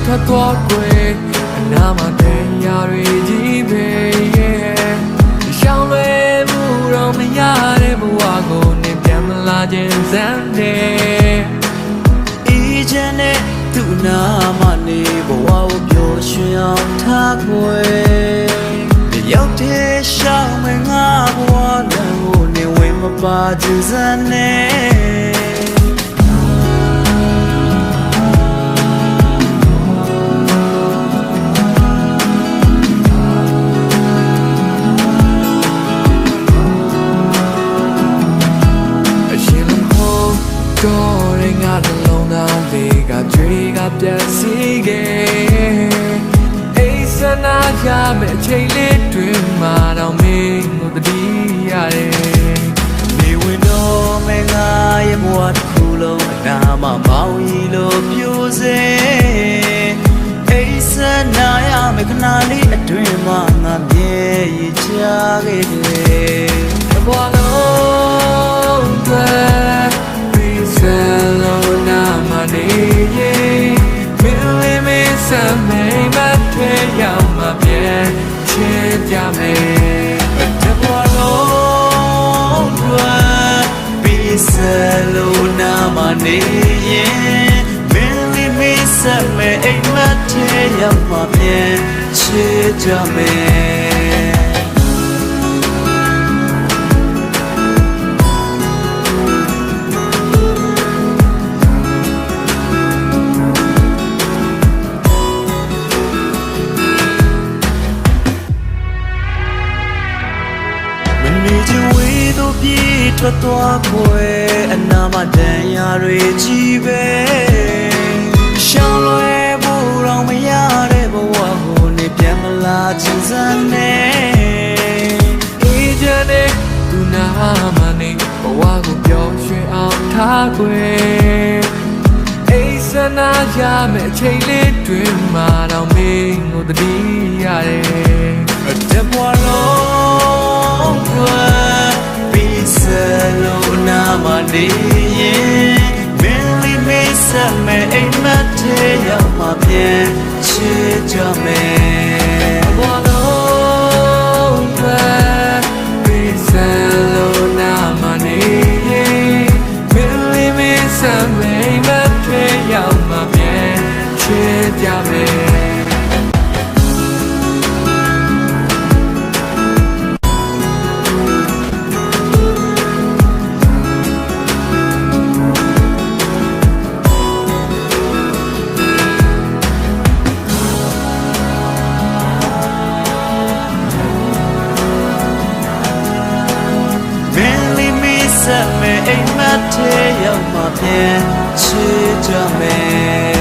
ထွက်သွားကွယ်အနာမှာတရားတွေကြီးပဲရှောင်းလွယ်မှုတော့မရတဲ့ဘဝကိုနေပြန်မလာခြင်းစမ်းတယ်အေးချမ်းတဲ့သူ့နာမနေဘဝကိုပျော်ရွှင်အောင်ထားကွယ်ရောက်တဲ့ရှောင်းမငါဘဝလမ်းကိုနေဝင်မပါခြင်းစမ်းနဲ့တော့ငါလုံးသားလေးကကြွေးကပြတ်စီခဲ့အိစနာရမယ့်အချိန်လေးတွင်မှတော့မင်းကိုတတိရတယ်နေဝင်တော့မငါရဲ့ဘဝတစ်ခုလုံးအနာမမောင်းရီလို့ပြိုစေအိစနာရမယ့်ခဏလေးအတွင်မှငါမြဲရချခဲ့တယ်ဘဝလုံးBarcelona maneye Mili mi samay mathe yama bien che jame De bolon Barcelona maneye Mili mi samay mathe yama bien che jameထွက်သွားခွဲအနာမတန်ရာတွေကြီးပဲရှောင်းလွယ်ဖို့တော့မရတဲ့ဘဝကိုနေပြန်မလာခြင်းစမ်းနဲ့အေးချမ်းတဲ့သူနာမနေဘဝကိုပျော်ရွှင်အောင်ထားခွဲအိစနာရမယ့်အချိန်လေးတွင်မှတော့မင်းကိုတတိရတယ်တဲ့ဘဝလုံးBarcelona maneye Mili mi samay mathe yama bien che jame Barcelona maneye Mili mi samay mathe yama bien che jame Samay mathe yama bien che jame